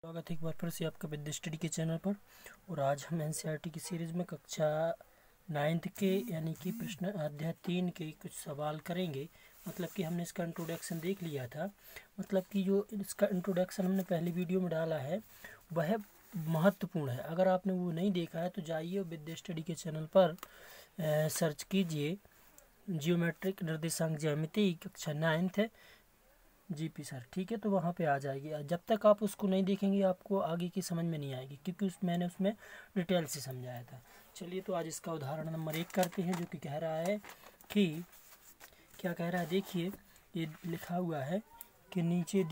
स्वागत है एक बार फिर से आपका विद्या स्टडी के चैनल पर। और आज हम एनसीईआरटी की सीरीज़ में कक्षा 9th के यानी कि प्रश्न अध्याय 3 के कुछ सवाल करेंगे। मतलब कि हमने इसका इंट्रोडक्शन देख लिया था। मतलब कि जो इसका इंट्रोडक्शन हमने पहली वीडियो में डाला है वह महत्वपूर्ण है। अगर आपने वो नहीं देखा है तो जाइए विद्या स्टडी के चैनल पर सर्च कीजिए जियोमेट्रिक निर्देशांक ज्यामिति कक्षा 9th है जीपी सर, ठीक है। तो वहाँ पे आ जाएगी। जब तक आप उसको नहीं देखेंगे आपको आगे की समझ में नहीं आएगी, क्योंकि मैंने उसमें डिटेल से समझाया था। चलिए तो आज इसका उदाहरण नंबर 1 करते हैं, जो कि कह रहा है कि क्या कह रहा है। देखिए ये लिखा हुआ है कि नीचे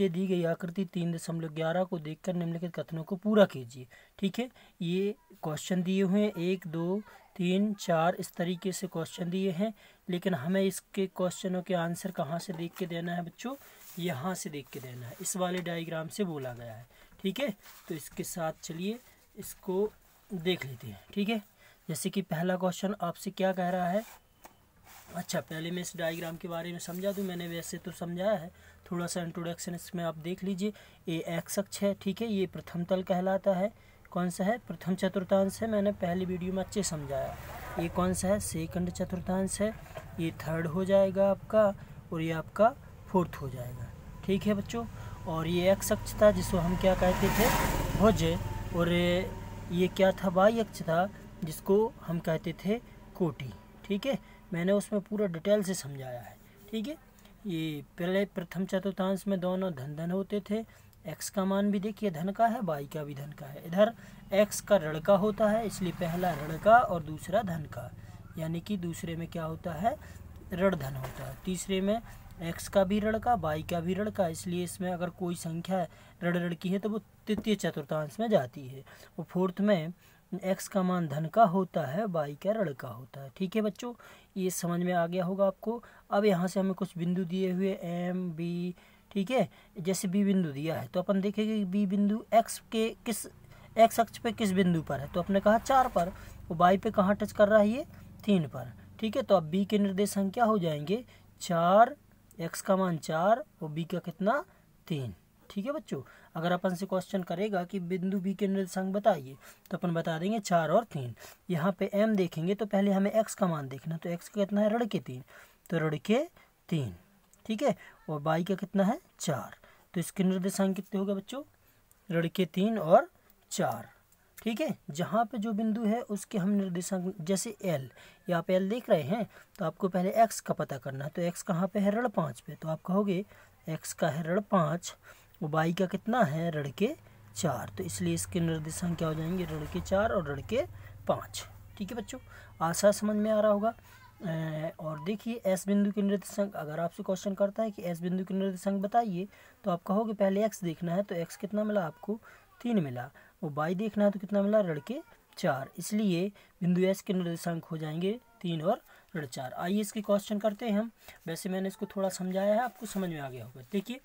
दी गई आकृति 3.11 को देखकर निम्नलिखित कथनों को पूरा कीजिए। ठीक है, ये क्वेश्चन दिए हुए हैं 1 2 3 4 इस तरीके से क्वेश्चन दिए हैं। लेकिन हमें इसके क्वेश्चनों के आंसर कहाँ से देख के देना है बच्चों? यहाँ से देख के देना है। इस वाले डायग्राम से बोला गया है। ठीक है, तो इसके साथ चलिए इसको देख लेते हैं। ठीक है, जैसे कि पहला क्वेश्चन आपसे क्या कह रहा है। अच्छा, पहले मैं इस डायग्राम के बारे में समझा दूं। मैंने वैसे तो समझाया है, थोड़ा सा इंट्रोडक्शन इसमें आप देख लीजिए। ये एक्स अक्ष है, ठीक है, ये प्रथम तल कहलाता है। कौन सा है? प्रथम चतुर्थांश है। मैंने पहली वीडियो में अच्छे समझाया। ये कौन सा है? सेकंड चतुर्थांश है। ये थर्ड हो जाएगा आपका, और ये आपका फोर्थ हो जाएगा। ठीक है बच्चों, और ये एक्स अक्ष था जिसको हम क्या कहते थे? भुज। और ये क्या था? वाई अक्ष था जिसको हम कहते थे कोटि। ठीक है, मैंने उसमें पूरा डिटेल से समझाया है। ठीक है, ये पहले प्रथम चतुर्थांश में दोनों धन धन होते थे। एक्स का मान भी देखिए धन का है, वाई का भी धन का है। इधर एक्स का ऋण का होता है, इसलिए पहला ऋण का और दूसरा धन का, यानी कि दूसरे में क्या होता है? ऋण धन होता है। तीसरे में एक्स का भी ऋण का, वाई का भी ऋण का, इसलिए इसमें अगर कोई संख्या ऋण ऋण की है तो वो तृतीय चतुर्थांश में जाती है। और फोर्थ में एक्स का मान धन का होता है, वाई का ऋण का होता है। ठीक है बच्चों, ये समझ में आ गया होगा आपको। अब यहाँ से हमें कुछ बिंदु दिए हुए एम बी, ठीक है, जैसे बी बिंदु दिया है तो अपन देखेंगे कि बी बिंदु एक्स के किस एक्स अक्ष पे किस बिंदु पर है। तो अपने कहा 4 पर, और वाई पे कहाँ टच कर रहा है? ये 3 पर। ठीक है, तो अब बी के निर्देशांक क्या हो जाएंगे? 4, एक्स का मान 4 और बी का कितना? 3। ठीक है बच्चों, अगर अपन से क्वेश्चन करेगा कि बिंदु बी के निर्देशांक बताइए तो अपन बता देंगे 4 और 3। यहाँ पे एम देखेंगे तो पहले हमें एक्स का मान देखना, तो एक्स का कितना है? ऋण के 3, तो ऋण के 3। ठीक है, और वाई का कितना है? 4। तो इसके निर्देशांक कितने हो गए बच्चों? ऋण के 3 और 4। ठीक है, जहाँ पे जो बिंदु है उसके हम निर्देशांक, जैसे एल, यहाँ पे एल देख रहे हैं तो आपको पहले एक्स का पता करना है। तो एक्स कहाँ पे है? ऋण 5 पे, तो आप कहोगे एक्स का है ऋण 5 और वाई का कितना है? ऋण के 4। तो इसलिए इसके निर्देशांक क्या हो जाएंगे? ऋण के 4 और ऋण के 5। ठीक है बच्चों, आशा समझ में आ रहा होगा। और देखिए एस बिंदु के निर्देशांक, अगर आपसे क्वेश्चन करता है कि एस बिंदु के निर्देशांक बताइए तो आप कहोगे पहले एक्स देखना है, तो एक्स कितना मिला आपको? 3 मिला। और वाई देखना है तो कितना मिला? ऋण के 4। इसलिए बिंदु एस के निर्देशांक हो जाएंगे 3 और ऋण 4। आइए इसके क्वेश्चन करते हैं हम। वैसे मैंने इसको थोड़ा समझाया है, आपको समझ में आ गया होगा। देखिए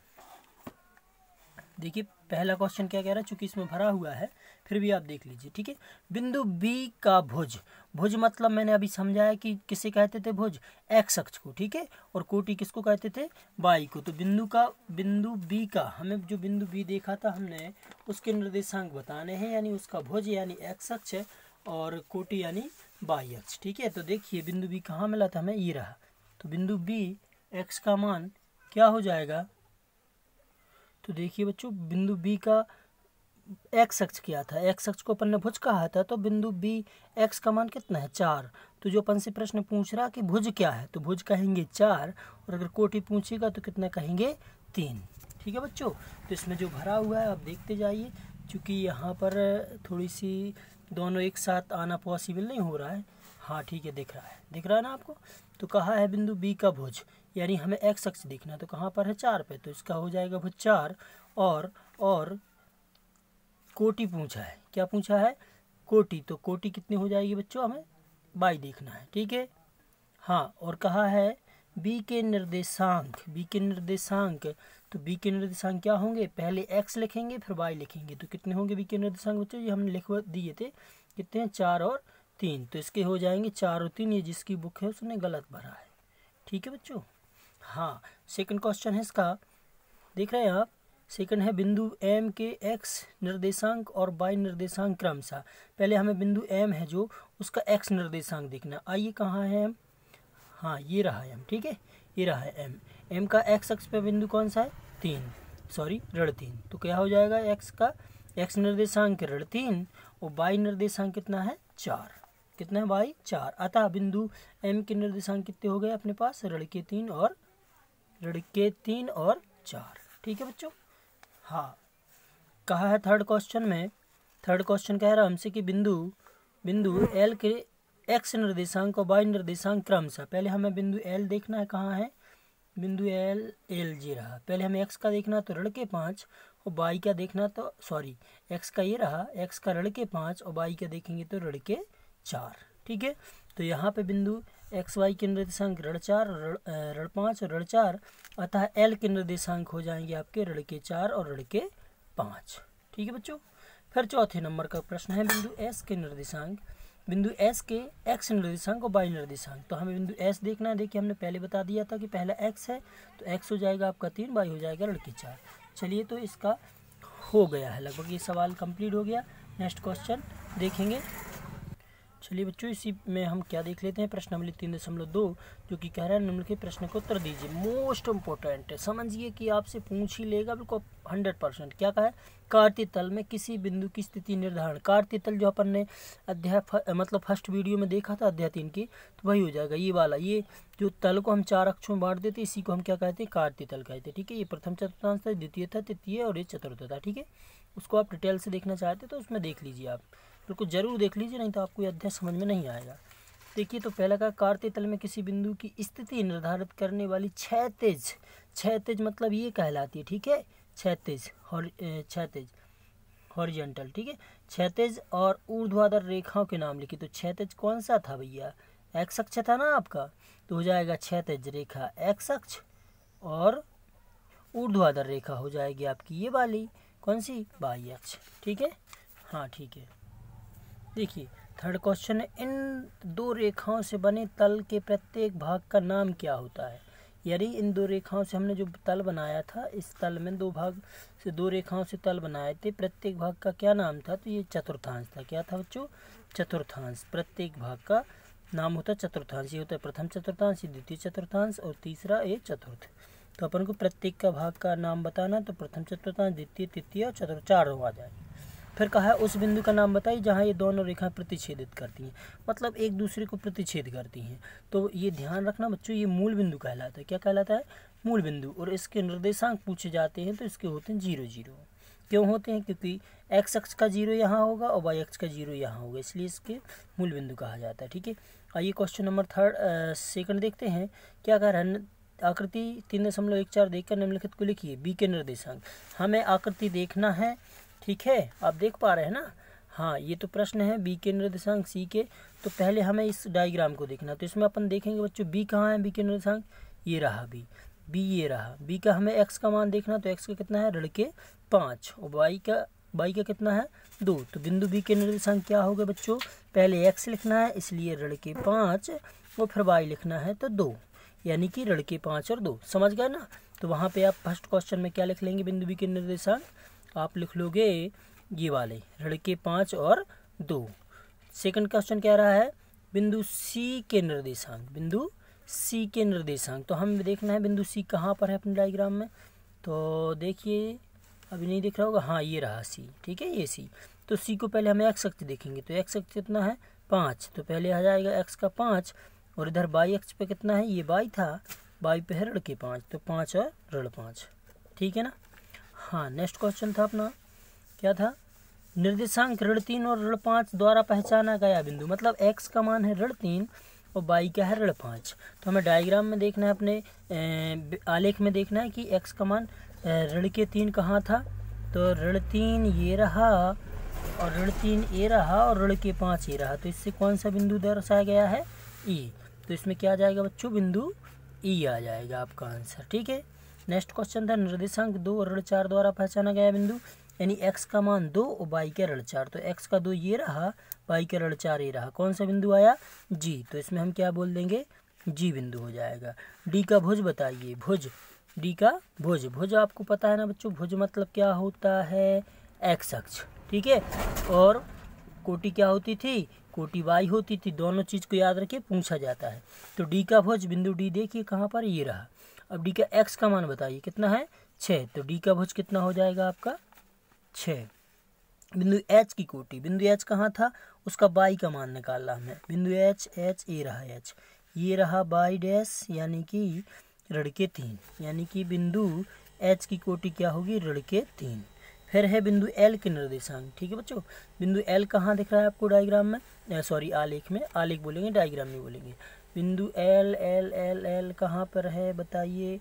पहला क्वेश्चन क्या कह रहा है, चूंकि इसमें भरा हुआ है फिर भी आप देख लीजिए। ठीक है, बिंदु बी का भुज, भुज मतलब मैंने अभी समझाया कि किसे कहते थे? भुज, एक्स अक्ष को। ठीक है, और कोटि किसको कहते थे? वाई को। तो बिंदु बी का हमें जो बिंदु बी देखा था हमने उसके निर्देशांक बताने हैं, यानी उसका भुज यानी एक्स अक्ष है और कोटि यानी वाई अक्ष। ठीक है, तो देखिए बिंदु बी कहाँ मिला था हमें? ये रहा। तो बिंदु बी एक्स का मान क्या हो जाएगा? तो देखिए बच्चों बिंदु बी का एक्स अक्ष क्या था? एक्स अक्ष को अपन ने भुज कहा था, तो बिंदु बी एक्स का मान कितना है? 4। तो जो अपन से प्रश्न पूछ रहा कि भुज क्या है, तो भुज कहेंगे 4, और अगर कोटि पूछेगा तो कितना कहेंगे? 3। ठीक है बच्चों, तो इसमें जो भरा हुआ है आप देखते जाइए। चूँकि यहाँ पर थोड़ी सी दोनों एक साथ आना पॉसिबल नहीं हो रहा है। हाँ ठीक है, दिख रहा है ना आपको। तो कहा है बिंदु बी का भुज, यानी हमें एक्स अक्ष देखना, तो कहाँ पर है? 4 पे, तो इसका हो जाएगा भुज 4। और कोटि पूछा है, क्या पूछा है? कोटि, तो कोटि कितनी हो जाएगी बच्चों? हमें वाई देखना है। ठीक है, हाँ, और कहा है बी के निर्देशांक, तो बी के निर्देशांक क्या होंगे? पहले एक्स लिखेंगे फिर वाई लिखेंगे, तो कितने होंगे बी के निर्देशांक बच्चों? ये हमने लिखवा दिए थे, कितने हैं? 4 और 3। तो इसके हो जाएंगे 4 और 3। ये जिसकी बुक है उसने गलत भरा है। ठीक है बच्चों, हाँ। सेकंड क्वेश्चन है इसका, देख रहे हैं आप? सेकंड है बिंदु एम के एक्स निर्देशांक और वाई निर्देशांक क्रमशः। पहले हमें बिंदु एम है जो उसका एक्स निर्देशांक देखना। आइए कहाँ है एम, हाँ ये रहा एम, ठीक है ये रहा है एम। एम का एक्स अक्ष पे बिंदु कौन सा है, 3, सॉरी ऋण 3। तो क्या हो जाएगा, एक्स का एक्स निर्देशांक ऋण 3 और वाई निर्देशांक कितना है 4, कितना है वाई 4। अतः बिंदु एम के निर्देशांक कितने हो गए अपने पास, ऋण के 3 और 4, ठीक है बच्चों। हाँ कहा है थर्ड क्वेश्चन में, थर्ड क्वेश्चन कह रहा हमसे कि बिंदु एल के एक्स निर्देशांक और वाई निर्देशांक क्रमशः। पहले हमें बिंदु एल देखना है, कहाँ है बिंदु एल जी रहा। पहले हमें एक्स का देखना तो ऋण के 5 और वाई का देखना तो सॉरी एक्स का ये रहा, एक्स का ऋण के 5 और वाई का देखेंगे तो ऋण के 4, ठीक है। तो यहाँ पे बिंदु एक्स वाई के निर्देशांक ऋण 4 ऋण 5 और ऋण 4, अतः एल के निर्देशांक हो जाएंगे आपके ऋण के 4 और ऋण के 5, ठीक है बच्चों। फिर चौथे नंबर का प्रश्न है बिंदु एस के निर्देशांक, बिंदु एस के एक्स निर्देशांक और वाई निर्देशांक। तो हमें बिंदु एस देखना है। देखिए हमने पहले बता दिया था कि पहला एक्स है तो एक्स हो जाएगा आपका 3, वाई हो जाएगा ऋण के 4। चलिए तो इसका हो गया है लगभग, ये सवाल कंप्लीट हो गया। नेक्स्ट क्वेश्चन देखेंगे। चलिए बच्चों इसी में हम क्या देख लेते हैं, प्रश्न नंबर 3.2 जो कि कह रहा है निम्न के प्रश्न को उत्तर दीजिए। मोस्ट इम्पोर्टेंट है, समझिए कि आपसे पूछ ही लेगा बिल्कुल 100%। क्या कहा है, कार्तीय तल में किसी बिंदु की स्थिति निर्धारण। कार्तीय तल जो अपन ने अध्याय मतलब फर्स्ट वीडियो में देखा था अध्याय 3 की, तो वही हो जाएगा ये वाला। ये जो तल को हम 4 अक्षों में बांट देते इसी को हम क्या कहते हैं, कार्तीय तल कहते हैं, ठीक है। ये प्रथम चतुर्थांश था, द्वितीय था, तृतीय और ये चतुर्थ था, ठीक है। उसको आप डिटेल से देखना चाहते तो उसमें देख लीजिए, आप बिल्कुल जरूर देख लीजिए, नहीं तो आपको ये अध्याय समझ में नहीं आएगा। देखिए तो पहला का कार्तीय तल में किसी बिंदु की स्थिति निर्धारित करने वाली क्षैतिज मतलब ये कहलाती है, ठीक है, क्षैतिज हॉरिजॉन्टल, ठीक है। क्षैतिज और ऊर्ध्वाधर रेखाओं के नाम लिखिए। तो क्षैतिज कौन सा था भैया, एक्स अक्ष था ना आपका, तो हो जाएगा क्षैतिज रेखा एक्स अक्ष और ऊर्ध्वाधर रेखा हो जाएगी आपकी ये वाली कौन सी, वाई अक्ष, ठीक है। हाँ ठीक है। देखिए थर्ड क्वेश्चन है, इन दो रेखाओं से बने तल के प्रत्येक भाग का नाम क्या होता है। यानी इन दो रेखाओं से हमने जो तल बनाया था, इस तल में दो रेखाओं से तल बनाए थे, प्रत्येक भाग का क्या नाम था, तो ये चतुर्थांश था। क्या था बच्चों, चतुर्थांश। प्रत्येक भाग का नाम होता है चतुर्थांश। ये होता है प्रथम चतुर्थांश, ये द्वितीय चतुर्थांश और तीसरा ये चतुर्थ। तो अपन को प्रत्येक का भाग का नाम बताना, तो प्रथम चतुर्थांश, द्वितीय, तृतीय और चतुर्थ, 4 आ जाए। फिर कहा है उस बिंदु का नाम बताइए जहाँ ये दोनों रेखाएं प्रतिच्छेदित करती हैं, मतलब एक दूसरे को प्रतिच्छेद करती हैं। तो ये ध्यान रखना बच्चों, ये मूल बिंदु कहलाता है। क्या कहलाता है, मूल बिंदु। और इसके निर्देशांक पूछे जाते हैं तो इसके होते हैं 0 0। क्यों होते हैं, क्योंकि एक्स अक्ष का 0 यहाँ होगा और वाई अक्ष का 0 यहाँ होगा, इसलिए इसके मूल बिंदु कहा जाता है, ठीक है। आइए क्वेश्चन नंबर सेकंड देखते हैं। क्या कह रहा है, आकृति 3.14 देखकर निम्नलिखित को लिखिए। बी के निर्देशांक, हमें आकृति देखना है, ठीक है, आप देख पा रहे हैं ना। हाँ ये तो प्रश्न है बी के निर्देशांक सी के। तो पहले हमें इस डायग्राम को देखना, तो इसमें अपन देखेंगे बच्चों बी कहाँ है, बी के निर्देशांक ये रहा बी ये रहा। बी का हमें एक्स का मान देखना, तो एक्स का कितना है, ऋण के 5 और वाई का कितना है 2। तो बिंदु बी के निर्देशांक क्या हो गए बच्चों, पहले एक्स लिखना है इसलिए ऋण के 5 और फिर वाई लिखना है तो 2, यानी कि ऋण के 5 और 2, समझ गए ना। तो वहाँ पे आप फर्स्ट क्वेश्चन में क्या लिख लेंगे, बिंदु बी के निर्देशांक आप लिख लोगे ये वाले ऋण के 5 और 2। सेकंड क्वेश्चन कह रहा है बिंदु सी के निर्देशांक, बिंदु सी के निर्देशांक। तो हमें देखना है बिंदु सी कहाँ पर है अपने डायग्राम में। तो देखिए अभी नहीं दिख रहा होगा, हाँ ये रहा सी, ठीक है ये सी। तो सी को पहले हमें एक्स अक्ष देखेंगे, तो एक्स अक्ष कितना है 5, तो पहले आ जाएगा एक्स का 5 और इधर वाई अक्ष पे कितना है, ये वाई था, वाई पे है ऋण के 5, तो 5 और ऋण 5, ठीक है ना। हाँ नेक्स्ट क्वेश्चन था अपना, क्या था, निर्देशांक ऋण 3 और ऋण 5 द्वारा पहचाना गया बिंदु। मतलब एक्स का मान है ऋण 3 और वाई का है ऋण 5। तो हमें डायग्राम में देखना है, अपने आलेख में देखना है कि एक्स का मान ऋण के 3 कहाँ था। तो ऋण 3 ये रहा और ऋण 3 ये रहा और ऋण के 5 ये रहा। तो इससे कौन सा बिंदु दर्शाया गया है, ई। तो इसमें क्या आ जाएगा बच्चों, बिंदु ई आ जाएगा आपका आंसर, ठीक है। नेक्स्ट क्वेश्चन था निर्देशांक 2 और ऋण 4 द्वारा पहचाना गया बिंदु। यानी एक्स का मान 2 और वाई का ऋण 4। तो एक्स का 2 ये रहा, वाई का ऋण 4 ये रहा। कौन सा बिंदु आया, जी। तो इसमें हम क्या बोल देंगे, जी बिंदु हो जाएगा। डी का भुज बताइए, भुज डी का भुज। भुज आपको पता है ना बच्चों, भुज मतलब क्या होता है, एक्स अक्ष, ठीक है। और कोटि क्या होती थी, कोटि वाई होती थी। दोनों चीज़ को याद रखिए, पूछा जाता है। तो डी का भुज, बिंदु डी देखिए कहाँ पर, ये रहा। अब डी का एक्स का मान बताइए कितना है, 6। तो डी का भुज कितना हो जाएगा आपका, 6। बिंदु एच की कोटि, बिंदु एच कहाँ था, उसका बाई का मान निकालना हमें। बिंदु एच, एच ये रहा एच, ये रहा बाई डैश यानी कि ऋण के 3, यानी कि बिंदु एच की कोटि क्या होगी, ऋण के 3। फिर है बिंदु एल के निर्देशांक, ठीक है बच्चों। बिंदु एल कहाँ दिख रहा है आपको डायग्राम में, सॉरी आलेख में, आलेख बोलेंगे डायग्राम में बोलेंगे। बिंदु एल एल एल एल कहाँ पर है बताइए,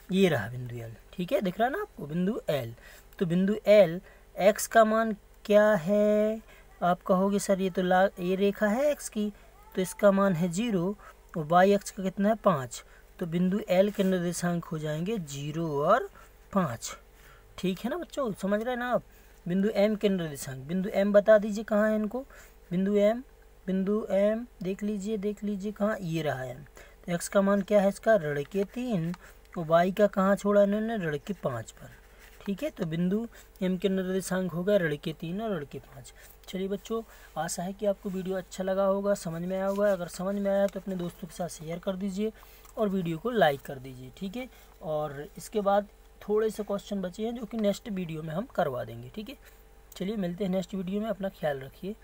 ये रहा बिंदु एल, ठीक है, दिख रहा है ना आपको बिंदु एल। तो बिंदु एल एक्स का मान क्या है, आप कहोगे सर ये तो ये रेखा है एक्स की, तो इसका मान है 0 और वाई एक्स का कितना है 5। तो बिंदु एल के निर्देशांक हो जाएंगे 0 और 5, ठीक है ना बच्चों, समझ रहे हैं ना आप। बिंदु एम के निर्देशांक, बिंदु एम बता दीजिए कहाँ है इनको, बिंदु एम देख लीजिए कहाँ, ये रहा एम। तो एक्स का मान क्या है इसका, ऋण के 3 और वाई का कहाँ छोड़ा इन्होंने, ऋण के 5 पर, ठीक है। तो बिंदु एम के निर्देशांक होगा ऋण के 3 और ऋण के 5। चलिए बच्चों, आशा है कि आपको वीडियो अच्छा लगा होगा, समझ में आया होगा। अगर समझ में आया तो अपने दोस्तों के साथ शेयर कर दीजिए और वीडियो को लाइक कर दीजिए, ठीक है। और इसके बाद थोड़े से क्वेश्चन बचे हैं जो कि नेक्स्ट वीडियो में हम करवा देंगे, ठीक है। चलिए मिलते हैं नेक्स्ट वीडियो में, अपना ख्याल रखिए।